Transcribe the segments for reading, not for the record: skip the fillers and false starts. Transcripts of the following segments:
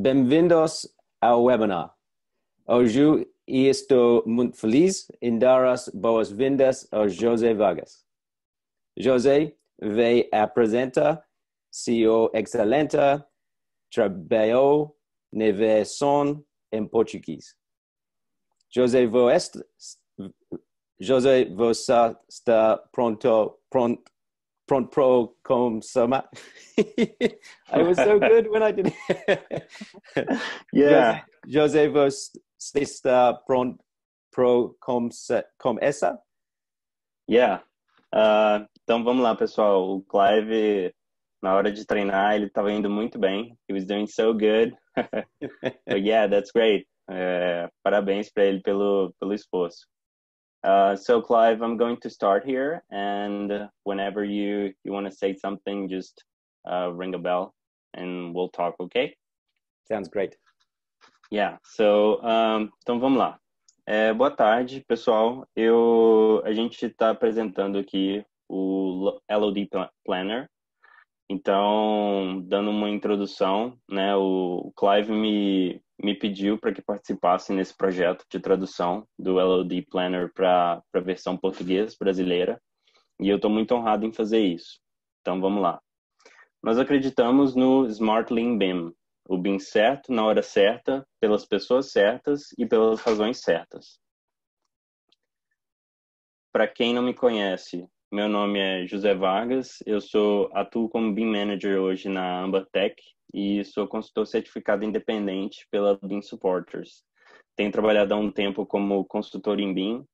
Bem-vindos ao webinar. Hoje estou muito feliz em dar as boas-vindas ao José Vargas. José vai apresentar seu excelente trabalho na versão em português. José, você está pronto para começar? I was so good when I did it. Yeah. José, você está pronto para começar? Yeah. Então vamos lá, pessoal. O Clive, na hora de treinar, ele estava indo muito bem. He was doing so good. But yeah, that's great. Parabéns para ele pelo esforço. So Clive, I'm going to start here, and whenever you want to say something, just ring a bell, and we'll talk. Okay? Sounds great. Yeah. So então vamos lá. Boa tarde, pessoal. A gente está apresentando aqui o LOD Planner. Então, dando uma introdução, né? O Clive me pediu para que participasse nesse projeto de tradução do LOD Planner para a versão português brasileira. E eu estou muito honrado em fazer isso. Então, vamos lá. Nós acreditamos no Smart Lean BIM. O BIM certo, na hora certa, pelas pessoas certas e pelas razões certas. Para quem não me conhece, meu nome é José Vargas, atuo como BIM Manager hoje na Ambatec e sou consultor certificado independente pela BIM Supporters. Tenho trabalhado há um tempo como consultor em BIM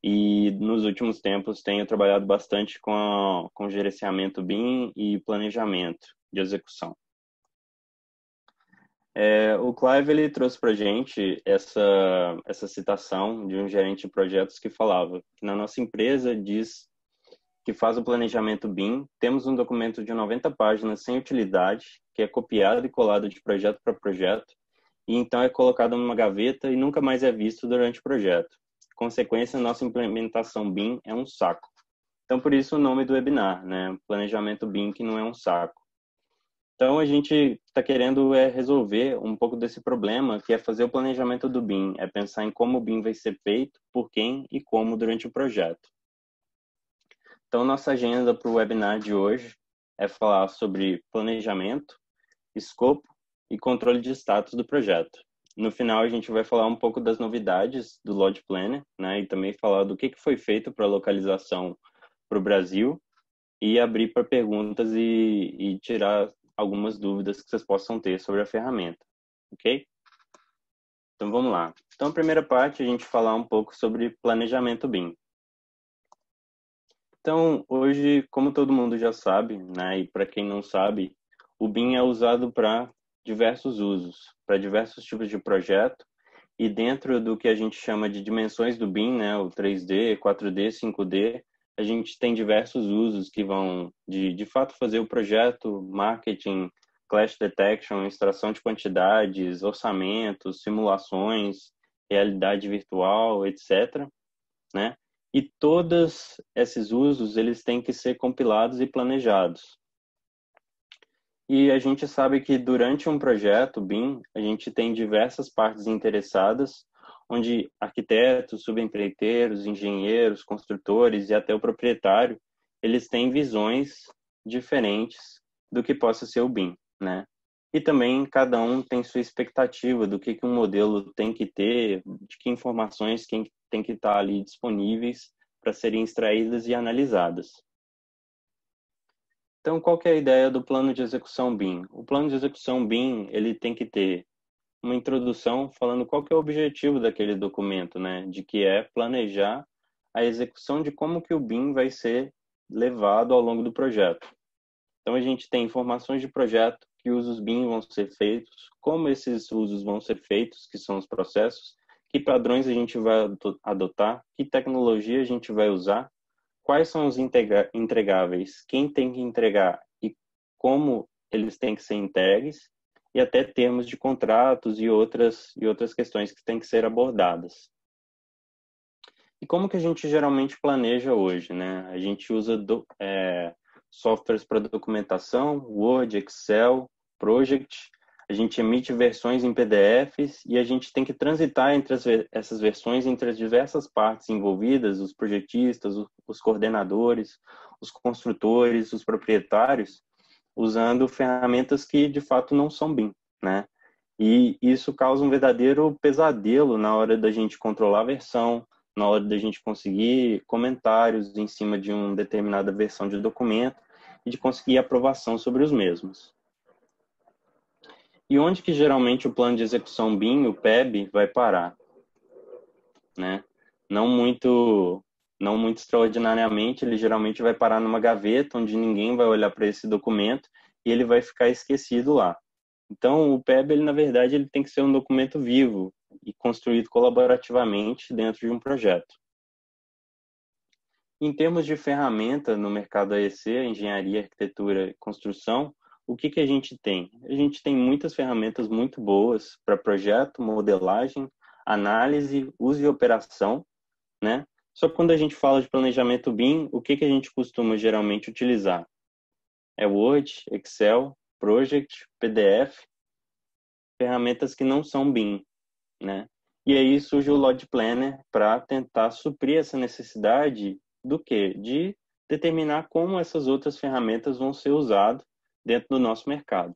e nos últimos tempos tenho trabalhado bastante com gerenciamento BIM e planejamento de execução. O Clive ele trouxe para a gente essa citação de um gerente de projetos que falava que na nossa empresa diz que faz o planejamento BIM, temos um documento de 90 páginas sem utilidade, que é copiado e colado de projeto para projeto, e então é colocado numa gaveta e nunca mais é visto durante o projeto. Consequência, nossa implementação BIM é um saco. Então, por isso o nome do webinar, né? Planejamento BIM que não é um saco. Então, a gente está querendo resolver um pouco desse problema, que é fazer o planejamento do BIM, é pensar em como o BIM vai ser feito, por quem e como durante o projeto. Então, nossa agenda para o webinar de hoje é falar sobre planejamento, escopo e controle de status do projeto. No final, a gente vai falar um pouco das novidades do LOD Planner, né, e também falar do que foi feito para a localização para o Brasil e abrir para perguntas e tirar algumas dúvidas que vocês possam ter sobre a ferramenta, ok? Então, vamos lá. Então, a primeira parte, a gente falar um pouco sobre planejamento BIM. Então, hoje, como todo mundo já sabe, né, e para quem não sabe, o BIM é usado para diversos usos, para diversos tipos de projeto, e dentro do que a gente chama de dimensões do BIM, né, o 3D, 4D, 5D, a gente tem diversos usos que vão de fato fazer o projeto, marketing, clash detection, extração de quantidades, orçamentos, simulações, realidade virtual, etc., né? E todos esses usos, eles têm que ser compilados e planejados. E a gente sabe que durante um projeto BIM, a gente tem diversas partes interessadas, onde arquitetos, subempreiteiros, engenheiros, construtores e até o proprietário, eles têm visões diferentes do que possa ser o BIM, né? E também cada um tem sua expectativa do que um modelo tem que ter, de que informações tem que estar ali disponíveis para serem extraídas e analisadas. Então, qual que é a ideia do plano de execução BIM? O plano de execução BIM, ele tem que ter uma introdução falando qual que é o objetivo daquele documento, né? De que é planejar a execução de como que o BIM vai ser levado ao longo do projeto. Então, a gente tem informações de projeto, que usos BIM vão ser feitos, como esses usos vão ser feitos, que são os processos, que padrões a gente vai adotar, que tecnologia a gente vai usar, quais são os entregáveis, quem tem que entregar e como eles têm que ser entregues, e até termos de contratos e outras questões que têm que ser abordadas. E como que a gente geralmente planeja hoje, né? A gente usa softwares para documentação, Word, Excel, Project. A gente emite versões em PDFs e a gente tem que transitar entre essas versões entre as diversas partes envolvidas, os projetistas, os coordenadores, os construtores, os proprietários, usando ferramentas que de fato não são BIM, né? E isso causa um verdadeiro pesadelo na hora da gente controlar a versão, na hora da gente conseguir comentários em cima de uma determinada versão de documento e de conseguir aprovação sobre os mesmos. E onde que geralmente o plano de execução BIM, o PEB, vai parar, né? Não muito extraordinariamente, ele geralmente vai parar numa gaveta onde ninguém vai olhar para esse documento e ele vai ficar esquecido lá. Então, o PEB, ele, na verdade, ele tem que ser um documento vivo e construído colaborativamente dentro de um projeto. Em termos de ferramenta no mercado AEC, engenharia, arquitetura e construção, o que a gente tem? A gente tem muitas ferramentas muito boas para projeto, modelagem, análise, uso e operação, né? Só que quando a gente fala de planejamento BIM, o que a gente costuma geralmente utilizar? É Word, Excel, Project, PDF, ferramentas que não são BIM, né? E aí surge o Load Planner para tentar suprir essa necessidade do quê? De determinar como essas outras ferramentas vão ser usadas dentro do nosso mercado.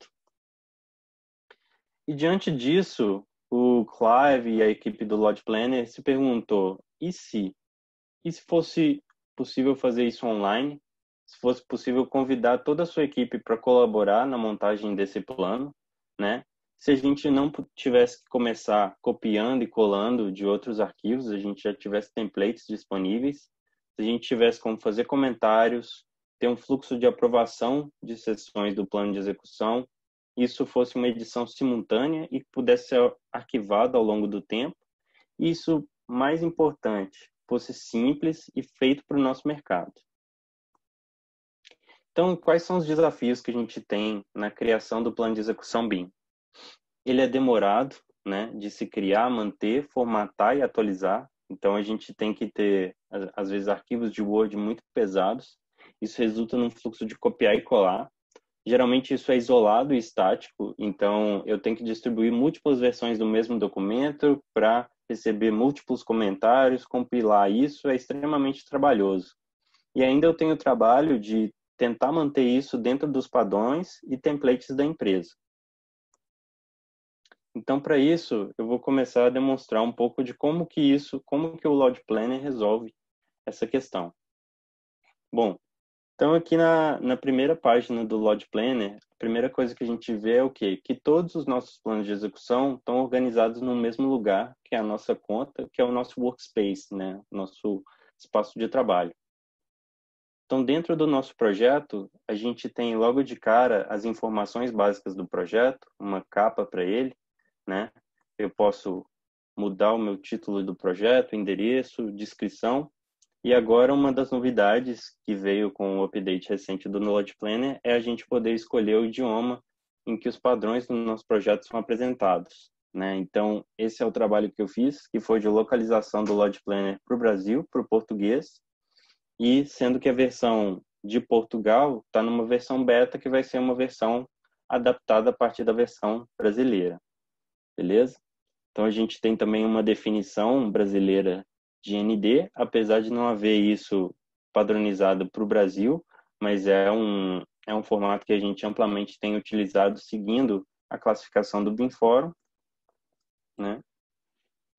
E diante disso, o Clive e a equipe do Load Planner se perguntou, e se? E se fosse possível fazer isso online? Se fosse possível convidar toda a sua equipe para colaborar na montagem desse plano, né? Se a gente não tivesse que começar copiando e colando de outros arquivos, a gente já tivesse templates disponíveis, se a gente tivesse como fazer comentários, ter um fluxo de aprovação de sessões do plano de execução, isso fosse uma edição simultânea e pudesse ser arquivado ao longo do tempo. Isso, mais importante, fosse simples e feito para o nosso mercado. Então, quais são os desafios que a gente tem na criação do plano de execução BIM? Ele é demorado, né, de se criar, manter, formatar e atualizar. Então, a gente tem que ter, às vezes, arquivos de Word muito pesados. Isso resulta num fluxo de copiar e colar. Geralmente, isso é isolado e estático. Então, eu tenho que distribuir múltiplas versões do mesmo documento para receber múltiplos comentários, compilar isso é extremamente trabalhoso. E ainda eu tenho o trabalho de tentar manter isso dentro dos padrões e templates da empresa. Então, para isso, eu vou começar a demonstrar um pouco de como que o Load Planner resolve essa questão. Bom, então aqui na primeira página do Load Planner, a primeira coisa que a gente vê é o quê? Que todos os nossos planos de execução estão organizados no mesmo lugar, que é a nossa conta, que é o nosso workspace, né? Nosso espaço de trabalho. Então, dentro do nosso projeto, a gente tem logo de cara as informações básicas do projeto, uma capa para ele, né? Eu posso mudar o meu título do projeto, endereço, descrição. E agora uma das novidades que veio com o update recente do Load Planner é a gente poder escolher o idioma em que os padrões do nosso projeto são apresentados, né? Então, esse é o trabalho que eu fiz, que foi de localização do Load Planner para o Brasil, para o português, e sendo que a versão de Portugal está numa versão beta, que vai ser uma versão adaptada a partir da versão brasileira. Beleza? Então, a gente tem também uma definição brasileira de ND, apesar de não haver isso padronizado para o Brasil, mas é um formato que a gente amplamente tem utilizado seguindo a classificação do BIM Forum, né?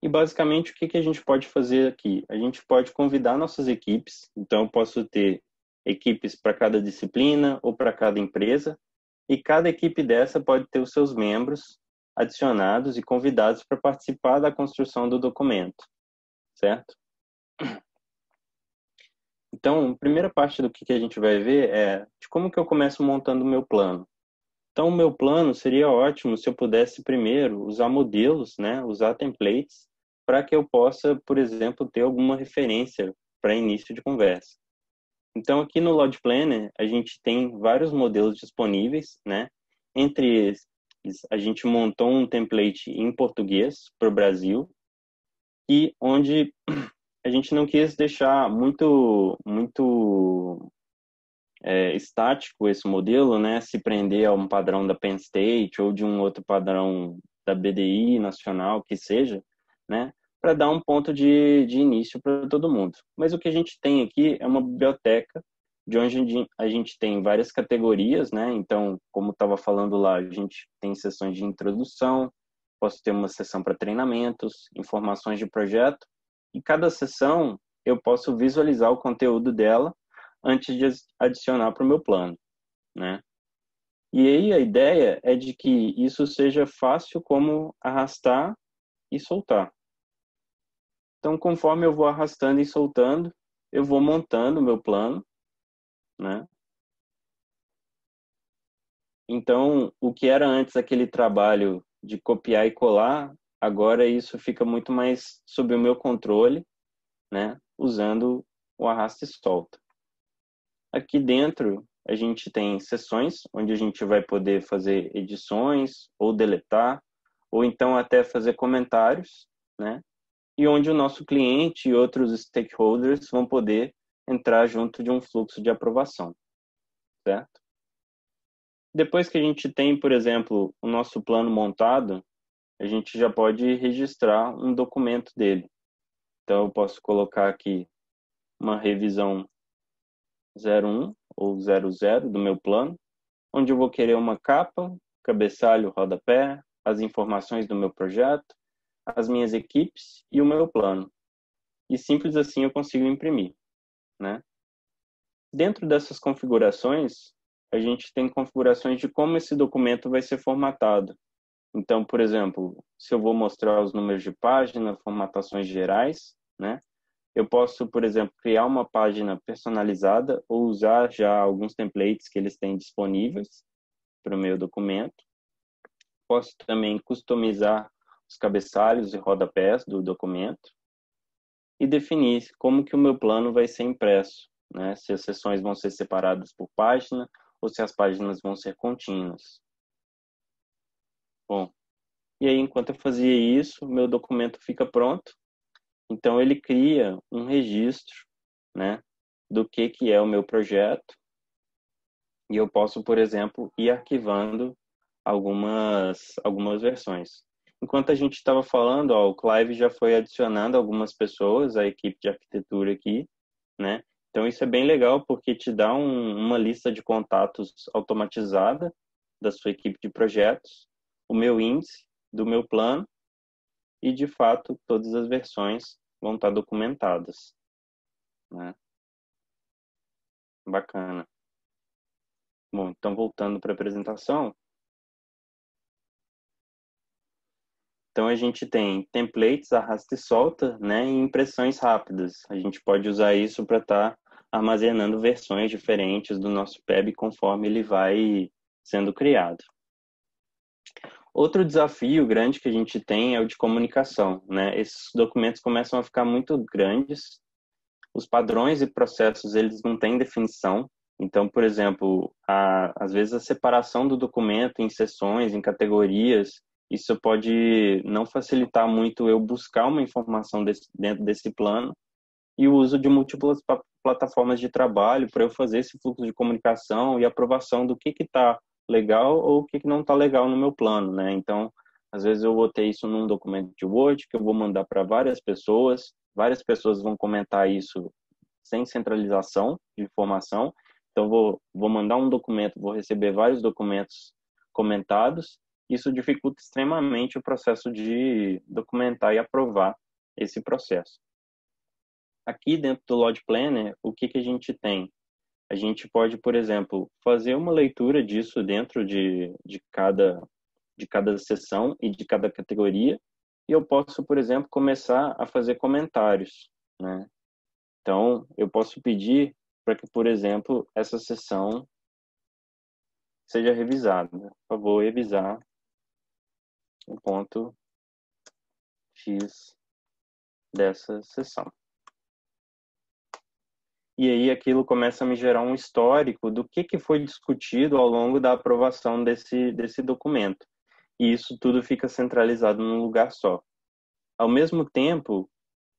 E, basicamente, o que a gente pode fazer aqui? A gente pode convidar nossas equipes, então eu posso ter equipes para cada disciplina ou para cada empresa, e cada equipe dessa pode ter os seus membros adicionados e convidados para participar da construção do documento, certo? Então, a primeira parte do que a gente vai ver é de como que eu começo montando o meu plano. Então, o meu plano seria ótimo se eu pudesse primeiro usar modelos, né, usar templates, para que eu possa, por exemplo, ter alguma referência para início de conversa. Então, aqui no Load Planner, a gente tem vários modelos disponíveis, né? Entre eles, a gente montou um template em português para o Brasil, e onde a gente não quis deixar muito estático esse modelo, né, se prender a um padrão da Penn State ou de um outro padrão da BDI nacional, que seja, né, para dar um ponto de início para todo mundo. Mas o que a gente tem aqui é uma biblioteca de onde a gente tem várias categorias, né? Então, como estava falando lá, a gente tem sessões de introdução, posso ter uma sessão para treinamentos, informações de projeto, e cada sessão eu posso visualizar o conteúdo dela antes de adicionar para o meu plano, né? E aí a ideia é de que isso seja fácil como arrastar e soltar. Então, conforme eu vou arrastando e soltando, eu vou montando o meu plano, né? Então, o que era antes aquele trabalho de copiar e colar, agora isso fica muito mais sob o meu controle, né? Usando o arrasta e solta. Aqui dentro, a gente tem sessões onde a gente vai poder fazer edições ou deletar, ou então até fazer comentários, né? E onde o nosso cliente e outros stakeholders vão poder entrar junto de um fluxo de aprovação, certo? Depois que a gente tem, por exemplo, o nosso plano montado, a gente já pode registrar um documento dele. Então, eu posso colocar aqui uma revisão 01 ou 00 do meu plano, onde eu vou querer uma capa, cabeçalho, rodapé, as informações do meu projeto, as minhas equipes e o meu plano. E simples assim eu consigo imprimir, né? Dentro dessas configurações, a gente tem configurações de como esse documento vai ser formatado. Então, por exemplo, se eu vou mostrar os números de página, formatações gerais, né? Eu posso, por exemplo, criar uma página personalizada ou usar já alguns templates que eles têm disponíveis para o meu documento. Posso também customizar os cabeçalhos e rodapés do documento e definir como que o meu plano vai ser impresso, né? Se as seções vão ser separadas por página ou se as páginas vão ser contínuas. Bom, e aí enquanto eu fazia isso, meu documento fica pronto. Então ele cria um registro, né, do que é o meu projeto. E eu posso, por exemplo, ir arquivando algumas versões. Enquanto a gente estava falando, ó, o Clive já foi adicionando algumas pessoas à equipe de arquitetura aqui, né? Então isso é bem legal porque te dá uma lista de contatos automatizada da sua equipe de projetos, o meu índice do meu plano e, de fato, todas as versões vão estar documentadas, né? Bacana. Bom, então voltando para a apresentação, então a gente tem templates, arrasta e solta, né, e impressões rápidas. A gente pode usar isso para estar armazenando versões diferentes do nosso PEB conforme ele vai sendo criado. Outro desafio grande que a gente tem é o de comunicação, né? Esses documentos começam a ficar muito grandes, os padrões e processos eles não têm definição. Então, por exemplo, às vezes a separação do documento em seções, em categorias, isso pode não facilitar muito eu buscar uma informação dentro desse plano e o uso de múltiplas plataformas de trabalho para eu fazer esse fluxo de comunicação e aprovação do que está legal ou o que não está legal no meu plano, né? Então, às vezes eu vou ter isso num documento de Word que eu vou mandar para várias pessoas vão comentar isso sem centralização de informação. Então, vou mandar um documento, vou receber vários documentos comentados. Isso dificulta extremamente o processo de documentar e aprovar esse processo. Aqui dentro do Load Planner, o que a gente tem? A gente pode, por exemplo, fazer uma leitura disso dentro de cada sessão e de cada categoria. E eu posso, por exemplo, começar a fazer comentários, né? Então, eu posso pedir para que, por exemplo, essa sessão seja revisada. Por favor, revisar o ponto X dessa sessão. E aí aquilo começa a me gerar um histórico do que foi discutido ao longo da aprovação desse documento. E isso tudo fica centralizado num lugar só. Ao mesmo tempo,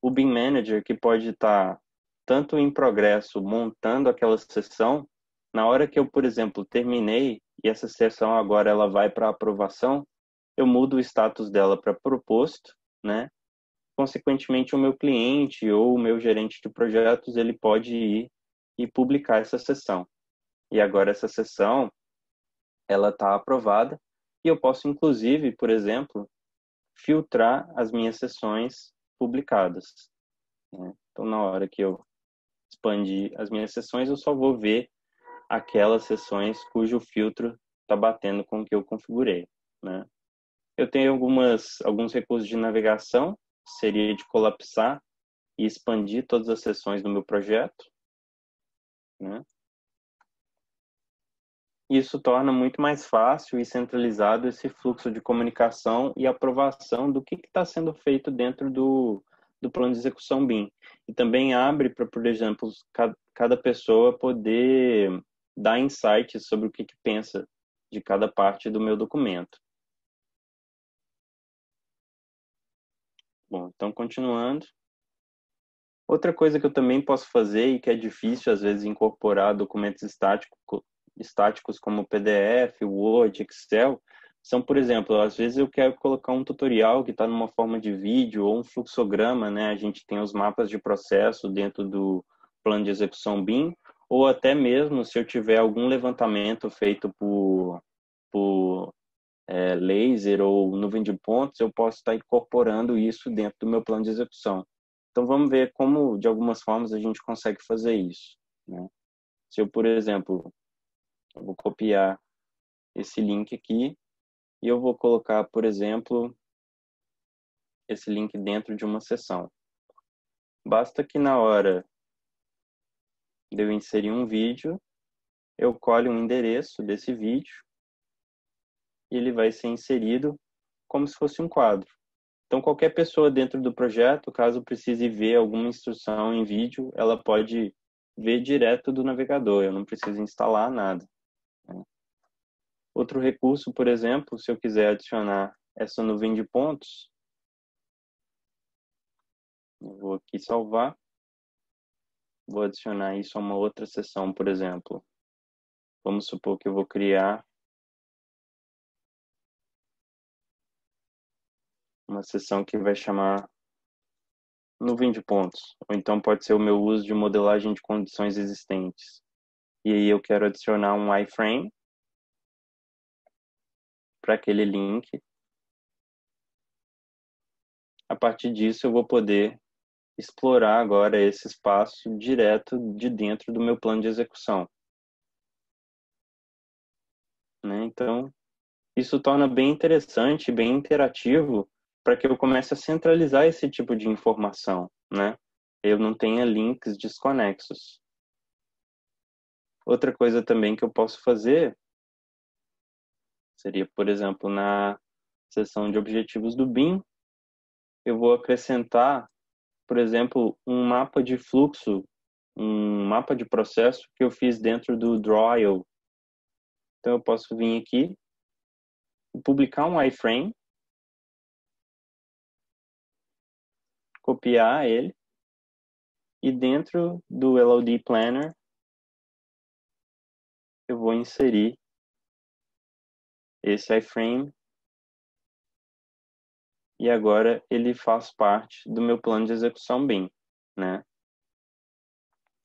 o BIM Manager, que pode estar tanto em progresso montando aquela sessão, Na hora que eu, por exemplo, terminei e essa sessão agora ela vai para aprovação, eu mudo o status dela para proposto, né? Consequentemente, o meu cliente ou o meu gerente de projetos, ele pode ir e publicar essa sessão. E agora essa sessão, ela está aprovada e eu posso, inclusive, por exemplo, filtrar as minhas sessões publicadas, né? Então, na hora que eu expandir as minhas sessões, eu só vou ver aquelas sessões cujo filtro está batendo com o que eu configurei, né? Eu tenho alguns recursos de navegação, seria de colapsar e expandir todas as sessões do meu projeto, né? Isso torna muito mais fácil e centralizado esse fluxo de comunicação e aprovação do que está sendo feito dentro do plano de execução BIM. E também abre para, por exemplo, cada pessoa poder dar insights sobre o que pensa de cada parte do meu documento. Bom, então continuando. Outra coisa que eu também posso fazer e que é difícil às vezes incorporar documentos estáticos como PDF, Word, Excel, são, por exemplo, às vezes eu quero colocar um tutorial que está numa forma de vídeo ou um fluxograma, né? A gente tem os mapas de processo dentro do plano de execução BIM, ou até mesmo se eu tiver algum levantamento feito por laser ou nuvem de pontos, eu posso estar incorporando isso dentro do meu plano de execução. Então, vamos ver como, de algumas formas, a gente consegue fazer isso, né? Se eu, por exemplo, eu vou copiar esse link aqui e eu vou colocar, por exemplo, esse link dentro de uma sessão. Basta que na hora de eu inserir um vídeo, eu colhe um endereço desse vídeo e ele vai ser inserido como se fosse um quadro. Então, qualquer pessoa dentro do projeto, caso precise ver alguma instrução em vídeo, ela pode ver direto do navegador, eu não preciso instalar nada, né? Outro recurso, por exemplo, se eu quiser adicionar essa nuvem de pontos, eu vou aqui salvar, vou adicionar isso a uma outra seção, por exemplo. Vamos supor que eu vou criar uma seção que vai chamar nuvem de pontos, ou então pode ser o meu uso de modelagem de condições existentes. E aí eu quero adicionar um iframe para aquele link. A partir disso eu vou poder explorar agora esse espaço direto de dentro do meu plano de execução, né? Então, isso torna bem interessante, bem interativo, para que eu comece a centralizar esse tipo de informação, né? Eu não tenha links desconexos. Outra coisa também que eu posso fazer seria, por exemplo, na seção de objetivos do BIM, eu vou acrescentar, por exemplo, um mapa de fluxo, um mapa de processo que eu fiz dentro do Draw.io. Então, eu posso vir aqui, publicar um iframe, copiar ele, e dentro do LOD Planner, eu vou inserir esse iframe e agora ele faz parte do meu plano de execução BIM, né?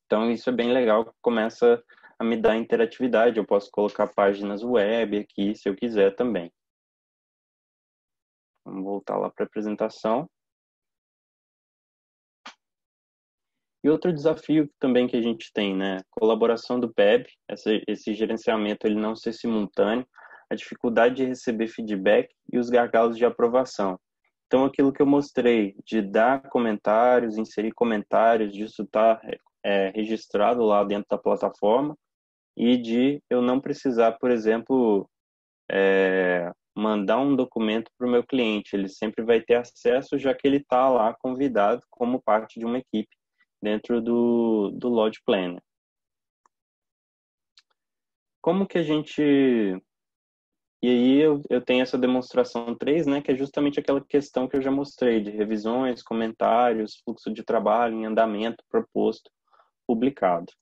Então, isso é bem legal, começa a me dar interatividade. Eu posso colocar páginas web aqui, se eu quiser também. Vamos voltar lá para a apresentação. E outro desafio também que a gente tem, né? Colaboração do PEB, esse gerenciamento ele não ser simultâneo, a dificuldade de receber feedback e os gargalos de aprovação. Então, aquilo que eu mostrei de dar comentários, inserir comentários, disso estar registrado lá dentro da plataforma e de eu não precisar, por exemplo, mandar um documento para o meu cliente. Ele sempre vai ter acesso, já que ele está lá convidado como parte de uma equipe dentro do Lodge Planner. Como que a gente... E aí eu tenho essa demonstração 3, né, que é justamente aquela questão que eu já mostrei, de revisões, comentários, fluxo de trabalho em andamento, proposto, publicado.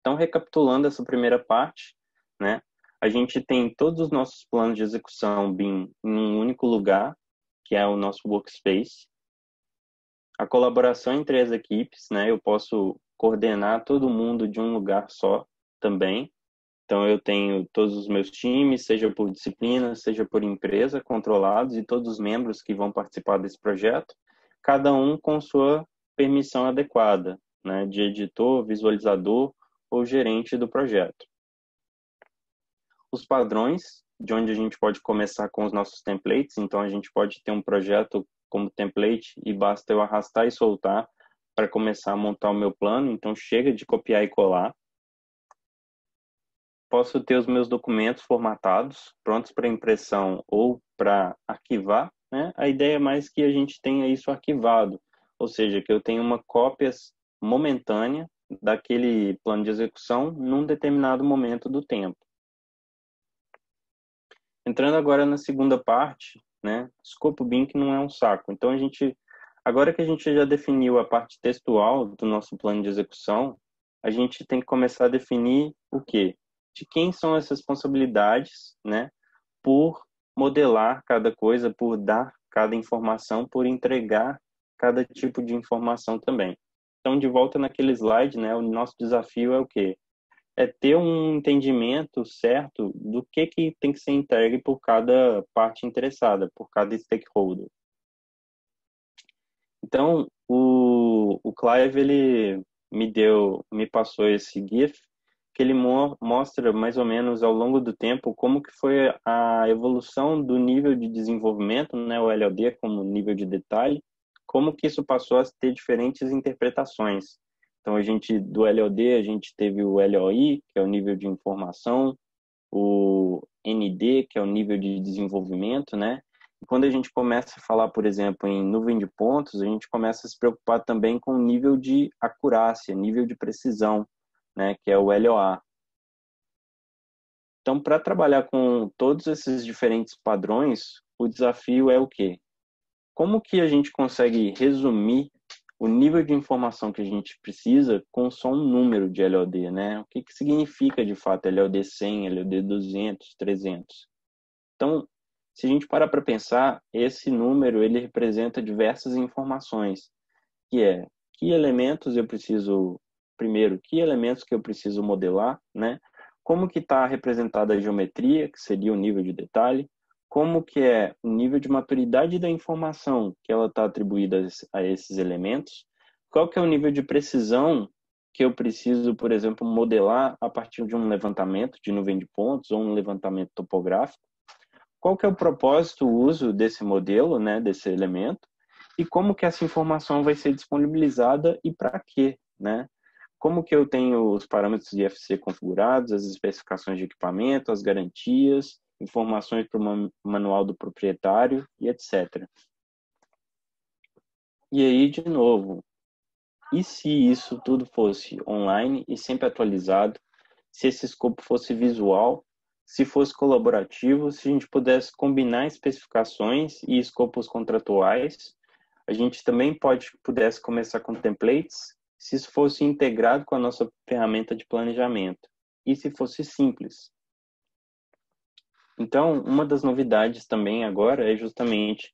Então, recapitulando essa primeira parte, né, a gente tem todos os nossos planos de execução BIM em um único lugar, que é o nosso workspace. A colaboração entre as equipes, né, eu posso coordenar todo mundo de um lugar só também. Então, eu tenho todos os meus times, seja por disciplina, seja por empresa, controlados, e todos os membros que vão participar desse projeto, cada um com sua permissão adequada, né, de editor, visualizador ou gerente do projeto. Os padrões, de onde a gente pode começar com os nossos templates. Então, a gente pode ter um projeto como template e basta eu arrastar e soltar para começar a montar o meu plano. Então, chega de copiar e colar. Posso ter os meus documentos formatados, prontos para impressão ou para arquivar, né? A ideia é mais que a gente tenha isso arquivado, ou seja, que eu tenha uma cópia momentânea daquele plano de execução num determinado momento do tempo. Entrando agora na segunda parte, né? Escopo BIM que não é um saco. Então, agora que a gente já definiu a parte textual do nosso plano de execução, a gente tem que começar a definir o quê? De quem são as responsabilidades, né? Por modelar cada coisa, por dar cada informação, por entregar cada tipo de informação também. Então, de volta naquele slide, né? O nosso desafio é o quê? É ter um entendimento certo do que tem que ser entregue por cada parte interessada, por cada stakeholder. Então, o Clive, ele me passou esse GIF, que ele mostra mais ou menos ao longo do tempo como que foi a evolução do nível de desenvolvimento, né, o LOD como nível de detalhe, como que isso passou a ter diferentes interpretações. Então, do LOD, a gente teve o LOI, que é o nível de informação, o ND, que é o nível de desenvolvimento, né? E quando a gente começa a falar, por exemplo, em nuvem de pontos, a gente começa a se preocupar também com o nível de acurácia, nível de precisão, né? Que é o LOA. Então, para trabalhar com todos esses diferentes padrões, o desafio é o quê? Como que a gente consegue resumir o nível de informação que a gente precisa com só um número de LOD, né? O que significa, de fato, LOD 100, LOD 200, 300? Então, se a gente parar para pensar, esse número, ele representa diversas informações, que é que elementos eu preciso, primeiro, que elementos que eu preciso modelar, né? Como que está representada a geometria, que seria o nível de detalhe, como que é o nível de maturidade da informação que ela está atribuída a esses elementos, qual que é o nível de precisão que eu preciso, por exemplo, modelar a partir de um levantamento de nuvem de pontos ou um levantamento topográfico, qual que é o propósito, o uso desse modelo, né, desse elemento, e como que essa informação vai ser disponibilizada e para quê, né? Como que eu tenho os parâmetros de IFC configurados, as especificações de equipamento, as garantias, informações para o manual do proprietário e etc. E aí, de novo, e se isso tudo fosse online e sempre atualizado, se esse escopo fosse visual, se fosse colaborativo, se a gente pudesse combinar especificações e escopos contratuais, a gente também pudesse começar com templates, se isso fosse integrado com a nossa ferramenta de planejamento, e se fosse simples. Então, uma das novidades também agora é justamente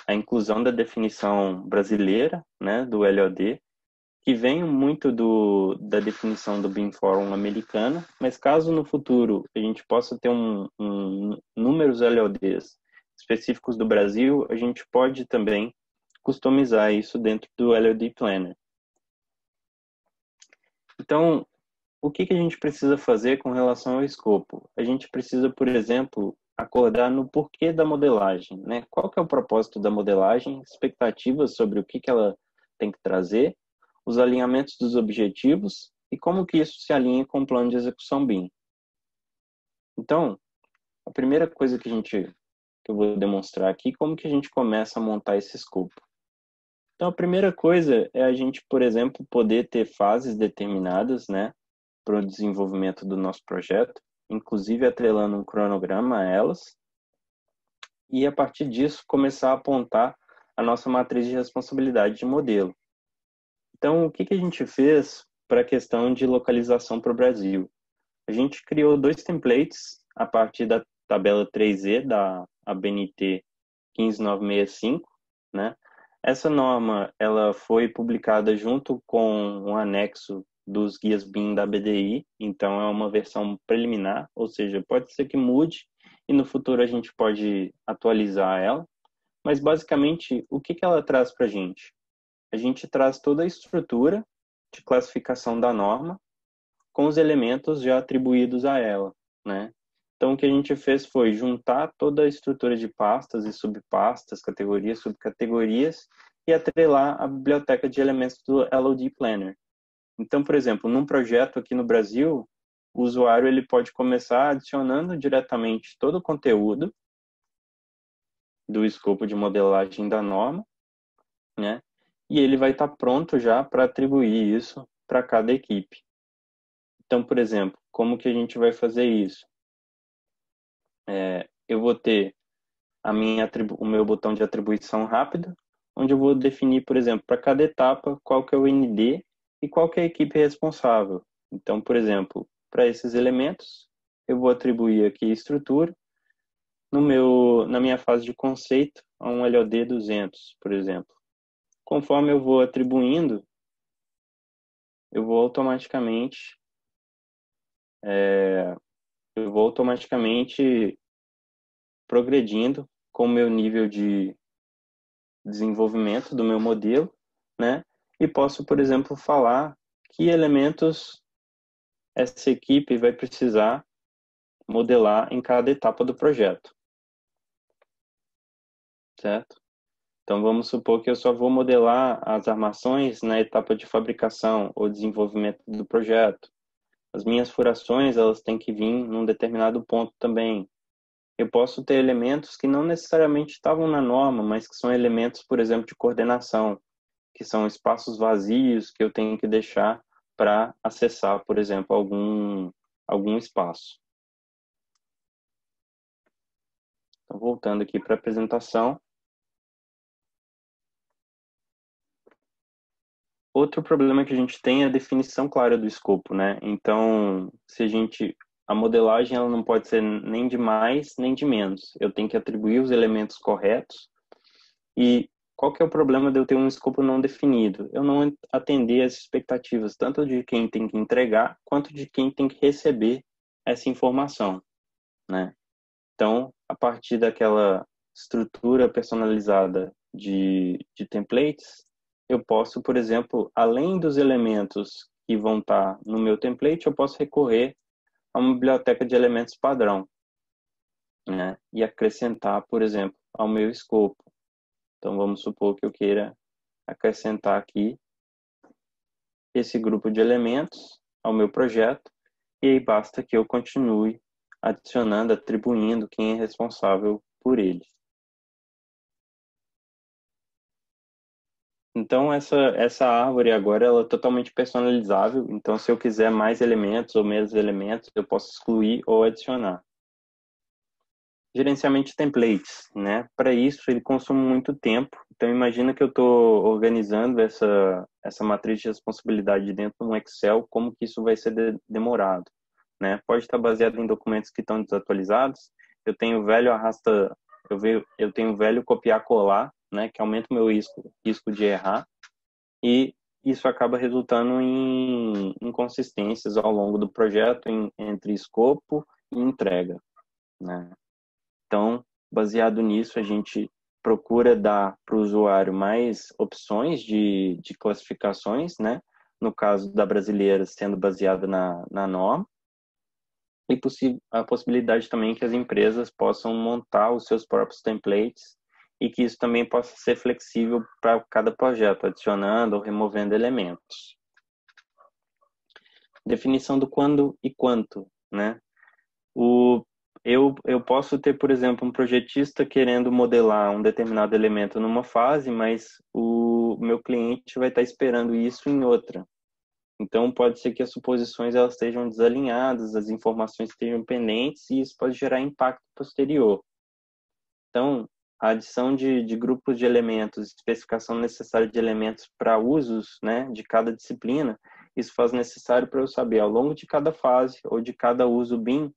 a inclusão da definição brasileira, né, do LOD, que vem muito da definição do BIM Forum americana, mas caso no futuro a gente possa ter números LODs específicos do Brasil, a gente pode também customizar isso dentro do LOD Planner. Então, o que a gente precisa fazer com relação ao escopo? A gente precisa, por exemplo, acordar no porquê da modelagem, né? Qual que é o propósito da modelagem, expectativas sobre o que ela tem que trazer, os alinhamentos dos objetivos e como que isso se alinha com o plano de execução BIM. Então, a primeira coisa que eu vou demonstrar aqui, como que a gente começa a montar esse escopo. Então, a primeira coisa é a gente, por exemplo, poder ter fases determinadas, né, para o desenvolvimento do nosso projeto, inclusive atrelando um cronograma a elas, e a partir disso começar a apontar a nossa matriz de responsabilidade de modelo. Então, o que a gente fez para a questão de localização para o Brasil. A gente criou 2 templates a partir da tabela 3E da ABNT 15965, né? Essa norma ela foi publicada junto com um anexo dos guias BIM da BDI, então é uma versão preliminar, ou seja, pode ser que mude e no futuro a gente pode atualizar ela, mas basicamente o que ela traz para a gente? A gente traz toda a estrutura de classificação da norma com os elementos já atribuídos a ela, né? Então, o que a gente fez foi juntar toda a estrutura de pastas e subpastas, categorias, subcategorias, e atrelar a biblioteca de elementos do LOD Planner. Então, por exemplo, num projeto aqui no Brasil, o usuário ele pode começar adicionando diretamente todo o conteúdo do escopo de modelagem da norma, né? E ele vai estar pronto já para atribuir isso para cada equipe. Então, por exemplo, como que a gente vai fazer isso? Eu vou ter o meu botão de atribuição rápida, onde eu vou definir, por exemplo, para cada etapa, qual que é o ND e qual que é a equipe responsável. Então, por exemplo, para esses elementos, eu vou atribuir aqui estrutura, na minha fase de conceito, a um LOD 200, por exemplo. Conforme eu vou atribuindo, eu vou automaticamente progredindo com o meu nível de desenvolvimento do meu modelo, né? E posso, por exemplo, falar que elementos essa equipe vai precisar modelar em cada etapa do projeto, certo? Então, vamos supor que eu só vou modelar as armações na etapa de fabricação ou desenvolvimento do projeto. As minhas furações, elas têm que vir num determinado ponto também. Eu posso ter elementos que não necessariamente estavam na norma, mas que são elementos, por exemplo, de coordenação, que são espaços vazios que eu tenho que deixar para acessar, por exemplo, algum espaço. Então, voltando aqui para a apresentação. Outro problema que a gente tem é a definição clara do escopo, né? Então, a modelagem ela não pode ser nem de mais nem de menos. Eu tenho que atribuir os elementos corretos. E qual que é o problema de eu ter um escopo não definido? Eu não atender as expectativas tanto de quem tem que entregar quanto de quem tem que receber essa informação, né? Então, a partir daquela estrutura personalizada de templates, eu posso, por exemplo, além dos elementos que vão estar no meu template, eu posso recorrer a uma biblioteca de elementos padrão, né? E acrescentar, por exemplo, ao meu escopo. Então, vamos supor que eu queira acrescentar aqui esse grupo de elementos ao meu projeto, e aí basta que eu continue adicionando, atribuindo quem é responsável por ele. Então, essa árvore agora ela é totalmente personalizável. Então, se eu quiser mais elementos ou menos elementos, eu posso excluir ou adicionar. Gerenciamento de templates, né? Para isso, ele consome muito tempo. Então, imagina que eu estou organizando essa matriz de responsabilidade dentro de um Excel, como que isso vai ser demorado, né? Pode estar baseado em documentos que estão desatualizados. Eu tenho velho copiar-colar, né? Que aumenta o meu risco de errar. E isso acaba resultando em inconsistências ao longo do projeto entre escopo e entrega, né? Então, baseado nisso, a gente procura dar para o usuário mais opções de classificações, né? No caso da brasileira, sendo baseada na norma, e a possibilidade também que as empresas possam montar os seus próprios templates e que isso também possa ser flexível para cada projeto, adicionando ou removendo elementos. Definição do quando e quanto, né? Eu posso ter, por exemplo, um projetista querendo modelar um determinado elemento numa fase, mas o meu cliente vai estar esperando isso em outra. Então, pode ser que as suposições elas estejam desalinhadas, as informações estejam pendentes e isso pode gerar impacto posterior. Então, a adição de grupos de elementos, especificação necessária de elementos para usos, né, de cada disciplina, isso faz necessário para eu saber, ao longo de cada fase ou de cada uso BIM,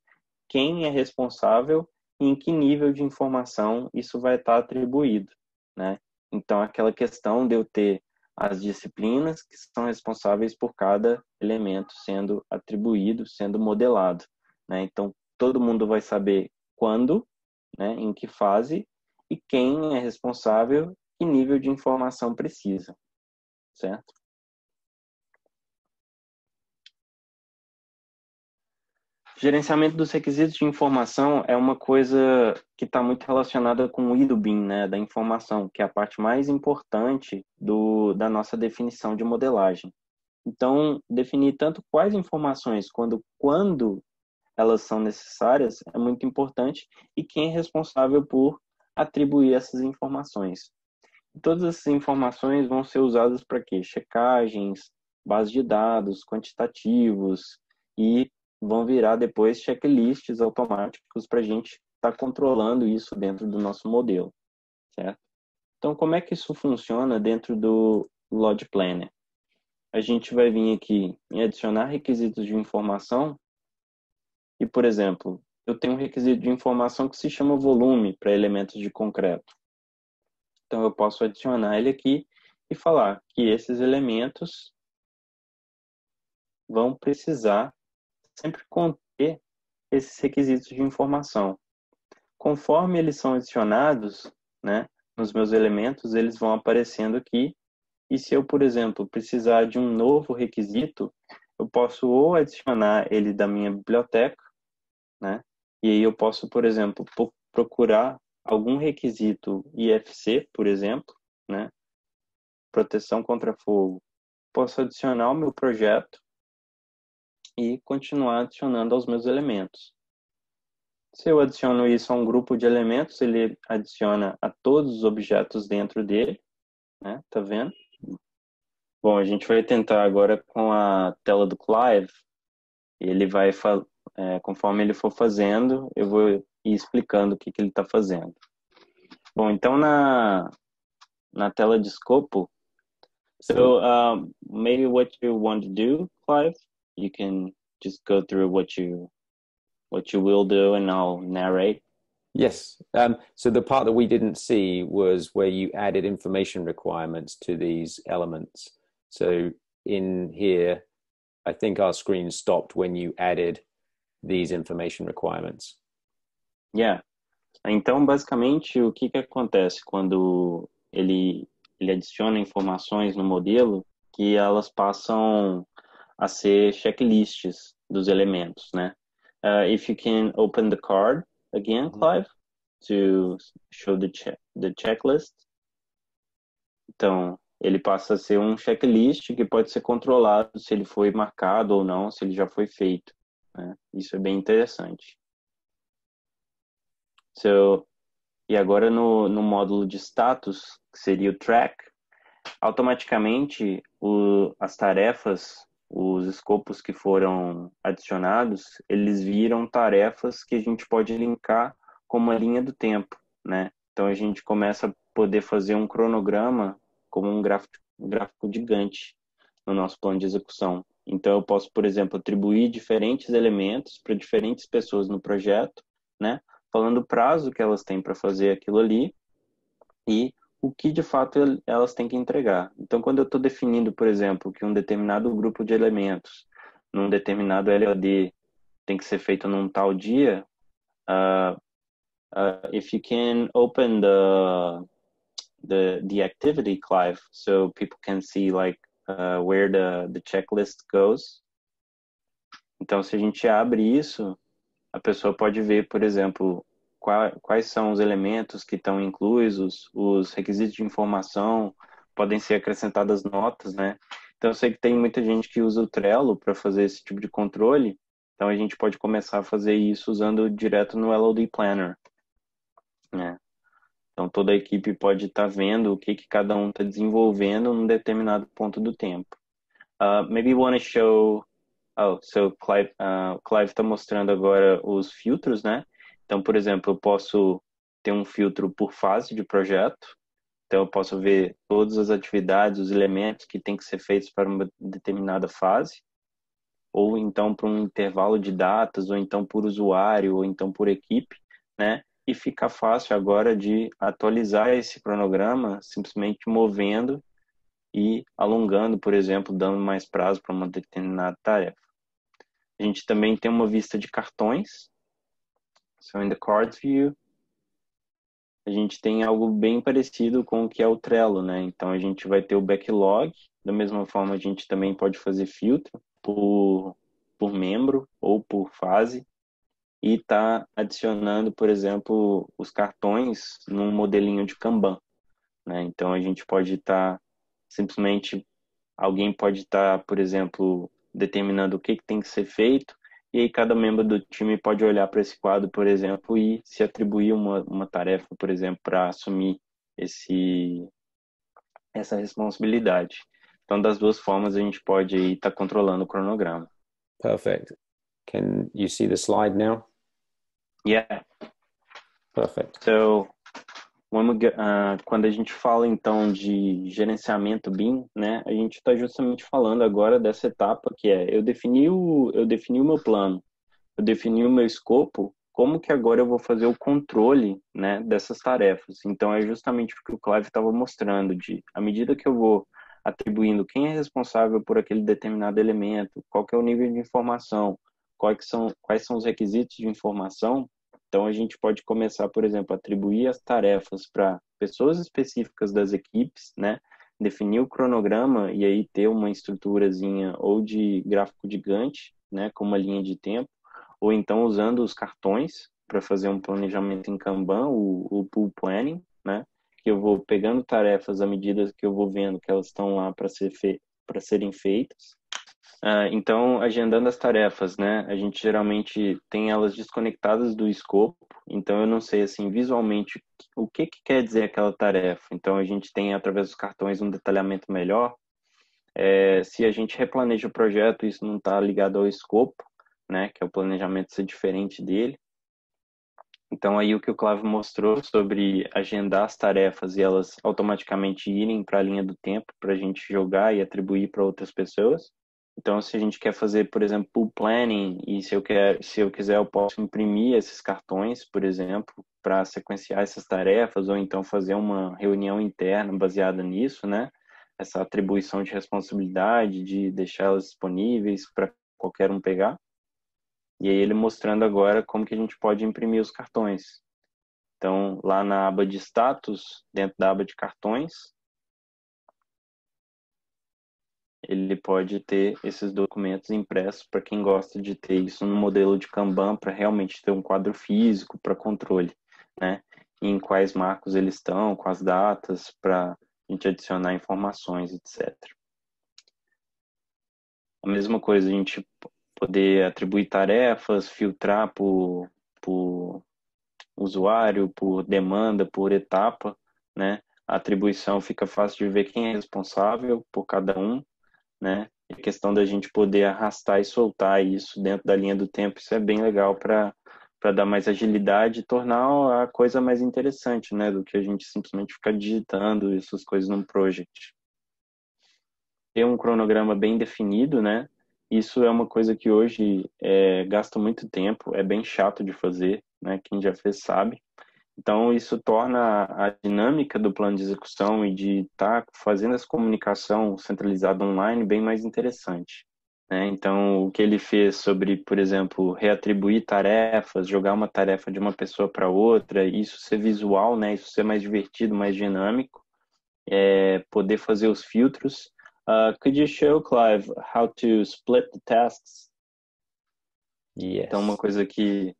quem é responsável e em que nível de informação isso vai estar atribuído, né? Então, aquela questão de eu ter as disciplinas que são responsáveis por cada elemento sendo atribuído, sendo modelado, né? Então, todo mundo vai saber quando, né, em que fase, e quem é responsável, que nível de informação precisa, certo? Gerenciamento dos requisitos de informação é uma coisa que está muito relacionada com o IDOBIM, né, da informação, que é a parte mais importante da nossa definição de modelagem. Então, definir tanto quais informações quando elas são necessárias é muito importante e quem é responsável por atribuir essas informações. E todas essas informações vão ser usadas para quê? Checagens, bases de dados, quantitativos e vão virar depois checklists automáticos para a gente estar controlando isso dentro do nosso modelo, certo? Então, como é que isso funciona dentro do Load Planner? A gente vai vir aqui em adicionar requisitos de informação e, por exemplo, eu tenho um requisito de informação que se chama volume para elementos de concreto. Então, eu posso adicionar ele aqui e falar que esses elementos vão precisar sempre conter esses requisitos de informação. Conforme eles são adicionados, né, nos meus elementos, eles vão aparecendo aqui. E se eu, por exemplo, precisar de um novo requisito, eu posso ou adicionar ele da minha biblioteca, né? E aí eu posso, por exemplo, procurar algum requisito IFC, por exemplo, né? Proteção contra fogo. Posso adicionar ao meu projeto e continuar adicionando aos meus elementos. Se eu adiciono isso a um grupo de elementos, ele adiciona a todos os objetos dentro dele, né? Tá vendo? Bom, a gente vai tentar agora com a tela do Clive. Ele vai, conforme ele for fazendo, eu vou ir explicando o que ele está fazendo. Bom, então na tela de escopo, so maybe what you want to do, Clive, you can just go through what you will do and I'll narrate. Yes. So the part that we didn't see was where you added information requirements to these elements. So in here, I think our screen stopped when you added these information requirements. Yeah. Então, basicamente, o que acontece quando ele adiciona informações no modelo que elas passam a ser checklists dos elementos, né? If you can open the card again, Clive, to show the checklist. Então, ele passa a ser um checklist que pode ser controlado se ele foi marcado ou não, se ele já foi feito, né? Isso é bem interessante. So, e agora no módulo de status, que seria o track, automaticamente as tarefas, os escopos que foram adicionados, eles viram tarefas que a gente pode linkar com uma linha do tempo, né? Então a gente começa a poder fazer um cronograma como um gráfico gigante no nosso plano de execução. Então eu posso, por exemplo, atribuir diferentes elementos para diferentes pessoas no projeto, né? Falando o prazo que elas têm para fazer aquilo ali e o que de fato elas têm que entregar. Então, quando eu estou definindo, por exemplo, que um determinado grupo de elementos num determinado LOD tem que ser feito num tal dia, if you can open the activity, Clive, so people can see like where the checklist goes. Então, se a gente abre isso, a pessoa pode ver, por exemplo, quais são os elementos que estão inclusos, os requisitos de informação, podem ser acrescentadas notas, né? Então, eu sei que tem muita gente que usa o Trello para fazer esse tipo de controle, então a gente pode começar a fazer isso usando direto no LOD Planner, né? Então, toda a equipe pode estar vendo o que cada um está desenvolvendo num determinado ponto do tempo. Maybe you want to show... Oh, so Clive está mostrando agora os filtros, né? Então, por exemplo, eu posso ter um filtro por fase de projeto. Então, eu posso ver todas as atividades, os elementos que têm que ser feitos para uma determinada fase, ou então para um intervalo de datas, ou então por usuário, ou então por equipe, né? E fica fácil agora de atualizar esse cronograma simplesmente movendo e alongando, por exemplo, dando mais prazo para uma determinada tarefa. A gente também tem uma vista de cartões. So, in the cards view, a gente tem algo bem parecido com o que é o Trello, né? Então, a gente vai ter o backlog. Da mesma forma, a gente também pode fazer filtro por membro ou por fase e tá adicionando, por exemplo, os cartões num modelinho de Kanban, né? Então, a gente pode estar simplesmente, alguém pode estar, por exemplo, determinando o que tem que ser feito, e aí cada membro do time pode olhar para esse quadro, por exemplo, e se atribuir uma tarefa, por exemplo, para assumir essa responsabilidade. Então, das duas formas, a gente pode estar controlando o cronograma. Perfect. Can you see the slide now? Yeah. Perfect. So, quando a gente fala então de gerenciamento BIM, né, a gente está justamente falando agora dessa etapa que é eu defini o meu plano, eu defini o meu escopo, como que agora eu vou fazer o controle, né, dessas tarefas. Então é justamente o que o Clive estava mostrando, de à medida que eu vou atribuindo quem é responsável por aquele determinado elemento, qual que é o nível de informação, quais são os requisitos de informação. Então, a gente pode começar, por exemplo, a atribuir as tarefas para pessoas específicas das equipes, né? Definir o cronograma e aí ter uma estruturazinha ou de gráfico gigante, né? Com uma linha de tempo, ou então usando os cartões para fazer um planejamento em Kanban, o Pool Planning, né? Que eu vou pegando tarefas à medida que eu vou vendo que elas estão lá para serem feitas. Então, agendando as tarefas, né? A gente geralmente tem elas desconectadas do escopo, então eu não sei, assim, visualmente o que quer dizer aquela tarefa. Então, a gente tem, através dos cartões, um detalhamento melhor. Se a gente replaneja o projeto, isso não está ligado ao escopo, né? Que é o planejamento ser diferente dele. Então, aí o que o Cláudio mostrou sobre agendar as tarefas e elas automaticamente irem para a linha do tempo para a gente jogar e atribuir para outras pessoas. Então, se a gente quer fazer, por exemplo, pool planning, e se eu quiser, eu posso imprimir esses cartões, por exemplo, para sequenciar essas tarefas, ou então fazer uma reunião interna baseada nisso, né? Essa atribuição de responsabilidade, de deixá-las disponíveis para qualquer um pegar. E aí ele mostrando agora como que a gente pode imprimir os cartões. Então, lá na aba de status, dentro da aba de cartões, ele pode ter esses documentos impressos para quem gosta de ter isso no modelo de Kanban para realmente ter um quadro físico para controle, né? E em quais marcos eles estão, com as datas, para a gente adicionar informações, etc. A mesma coisa, a gente poder atribuir tarefas, filtrar por usuário, por demanda, por etapa, né? A atribuição fica fácil de ver quem é responsável por cada um, né? E a questão da gente poder arrastar e soltar isso dentro da linha do tempo, isso é bem legal para dar mais agilidade e tornar a coisa mais interessante, né? Do que a gente simplesmente ficar digitando essas coisas num project. Ter um cronograma bem definido, né? Isso é uma coisa que hoje gasta muito tempo, é bem chato de fazer, né? Quem já fez sabe. Então, isso torna a dinâmica do plano de execução e de estar fazendo essa comunicação centralizada online bem mais interessante, né? Então, o que ele fez sobre, por exemplo, reatribuir tarefas, jogar uma tarefa de uma pessoa para outra, isso ser visual, né? Isso ser mais divertido, mais dinâmico, poder fazer os filtros. Could you show, Clive, how to split the tasks? Yes. Então, uma coisa que ele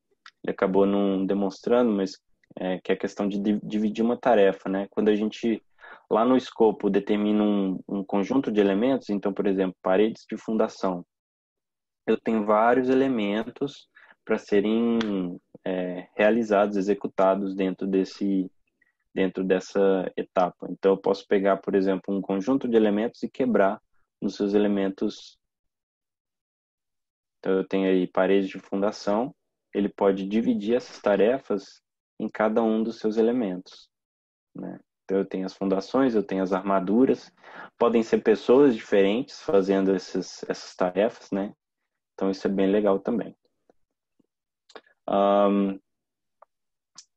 acabou não demonstrando, mas que é a questão de dividir uma tarefa, né? Quando a gente, lá no escopo, determina um conjunto de elementos, então, por exemplo, paredes de fundação, eu tenho vários elementos para serem realizados, executados dentro dessa etapa. Então, eu posso pegar, por exemplo, um conjunto de elementos e quebrar nos seus elementos. Então, eu tenho aí paredes de fundação, ele pode dividir essas tarefas em cada um dos seus elementos, né? eu tenho as fundações, eu tenho as armaduras. Podem ser pessoas diferentes fazendo essas tarefas, né? Então isso é bem legal também.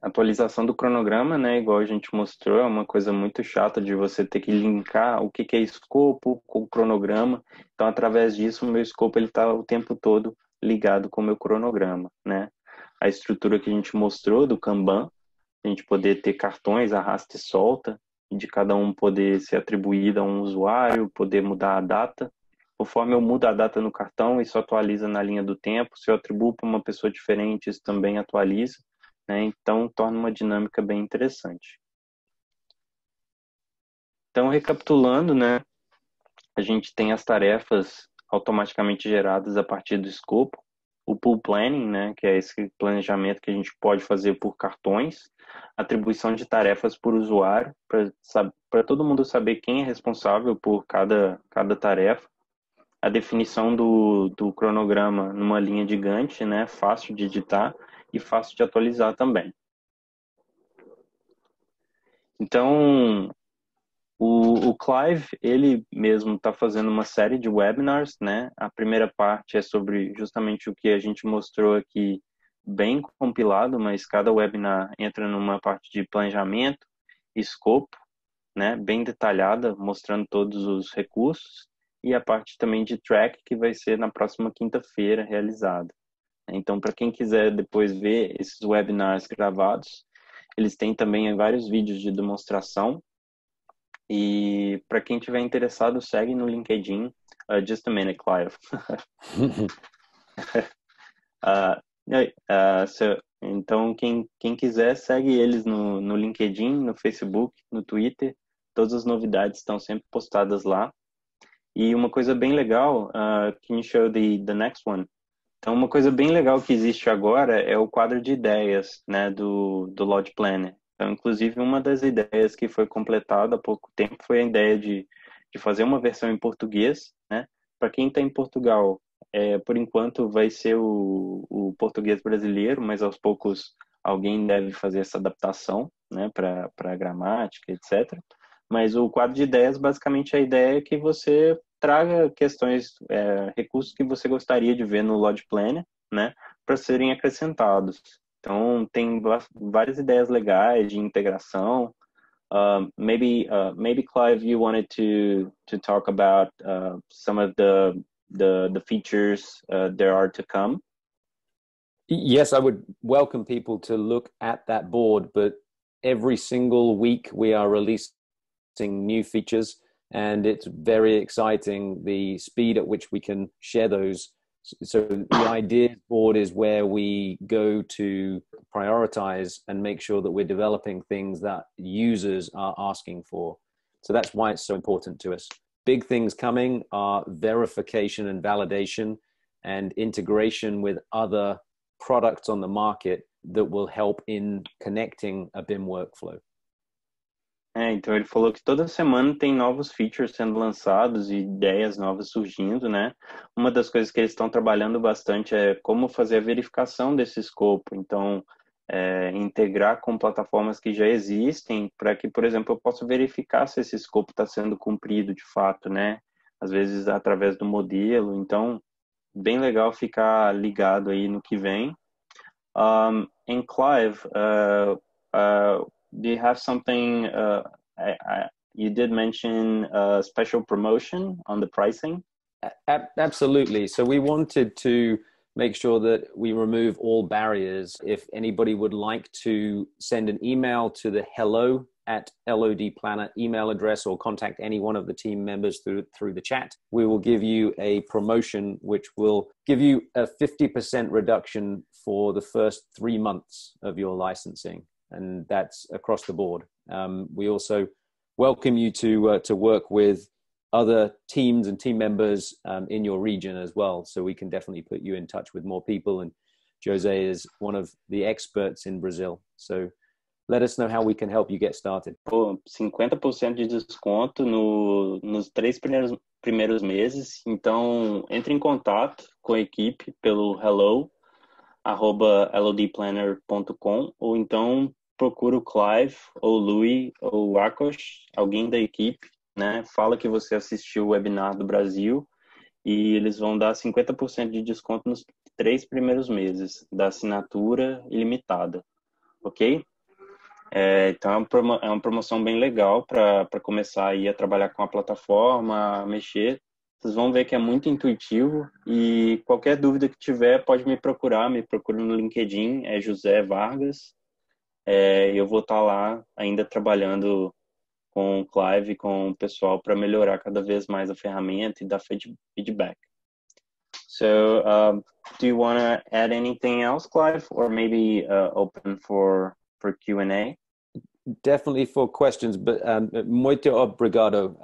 Atualização do cronograma, né? Igual a gente mostrou, é uma coisa muito chata de você ter que linkar o que é escopo com o cronograma. Então, através disso, o meu escopo ele está o tempo todo ligado com o meu cronograma, né? A estrutura que a gente mostrou do Kanban, a gente poder ter cartões, arrasta e solta, de cada um poder ser atribuído a um usuário, poder mudar a data. Conforme eu mudo a data no cartão, isso atualiza na linha do tempo. Se eu atribuo para uma pessoa diferente, isso também atualiza, né? Então, torna uma dinâmica bem interessante. Então, recapitulando, né? A gente tem as tarefas automaticamente geradas a partir do escopo. O pool planning, né? Que é esse planejamento que a gente pode fazer por cartões. Atribuição de tarefas por usuário, para todo mundo saber quem é responsável por cada tarefa. A definição do cronograma numa linha de Gantt, né? Fácil de editar e fácil de atualizar também. Então, o Clive, ele mesmo está fazendo uma série de webinars, né? A primeira parte é sobre justamente o que a gente mostrou aqui, bem compilado, mas cada webinar entra numa parte de planejamento, escopo, né? Bem detalhada, mostrando todos os recursos, e a parte também de track, que vai ser na próxima quinta-feira realizada. Então, para quem quiser depois ver esses webinars gravados, eles têm também vários vídeos de demonstração. E para quem tiver interessado, segue no LinkedIn, Just a Minute Clive. Então, quem quiser, segue eles no LinkedIn, no Facebook, no Twitter. Todas as novidades estão sempre postadas lá. E uma coisa bem legal, can you show the next one? Então, uma coisa bem legal que existe agora é o quadro de ideias, né, do Lodge Planner. Então, inclusive, uma das ideias que foi completada há pouco tempo foi a ideia de fazer uma versão em português, né? Para quem está em Portugal, por enquanto vai ser o português brasileiro, mas aos poucos alguém deve fazer essa adaptação, né, para a gramática, etc. Mas o quadro de ideias, basicamente, a ideia é que você traga questões, recursos que você gostaria de ver no Lodge Planner, né, para serem acrescentados. Então, tem várias ideias legais de integração. Maybe Clive, you wanted to talk about some of the features there are to come. Yes, I would welcome people to look at that board, but every single week we are releasing new features, and it's very exciting the speed at which we can share those. So the ideas board is where we go to prioritize and make sure that we're developing things that users are asking for. So that's why it's so important to us. Big things coming are verification and validation and integration with other products on the market that will help in connecting a BIM workflow. Então ele falou que toda semana tem novos features sendo lançados e ideias novas surgindo, né? Uma das coisas que eles estão trabalhando bastante é como fazer a verificação desse escopo. Então, integrar com plataformas que já existem para que, por exemplo, eu possa verificar se esse escopo está sendo cumprido de fato, né? Às vezes através do modelo. Então, bem legal ficar ligado aí no que vem. And Clive, do you have something, you did mention a special promotion on the pricing? Absolutely. So we wanted to make sure that we remove all barriers. If anybody would like to send an email to the hello@LOD Planner email address or contact any one of the team members through the chat, we will give you a promotion which will give you a 50% reduction for the first 3 months of your licensing. And that's across the board. We also welcome you to work with other teams and team members in your region as well. So we can definitely put you in touch with more people. And Jose is one of the experts in Brazil. So let us know how we can help you get started. 50% de desconto nos 3 primeiros meses. Então, entre em contato com a equipe pelo hello@lodplanner.com ou então procura o Clive, ou o Louis, ou o Akos, alguém da equipe, né? Fala que você assistiu o webinar do Brasil e eles vão dar 50% de desconto nos 3 primeiros meses da assinatura ilimitada, ok? Então é uma promoção bem legal para começar aí a trabalhar com a plataforma, a mexer. Vocês vão ver que é muito intuitivo e qualquer dúvida que tiver pode me procura no LinkedIn, é José Vargas. Eu vou estar lá ainda trabalhando com o Clive, com o pessoal para melhorar cada vez mais a ferramenta e dar feedback. So, do you want to add anything else, Clive, or maybe open for Q&A? Definitely for questions, but muito obrigado,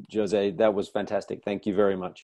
Jose. That was fantastic. Thank you very much.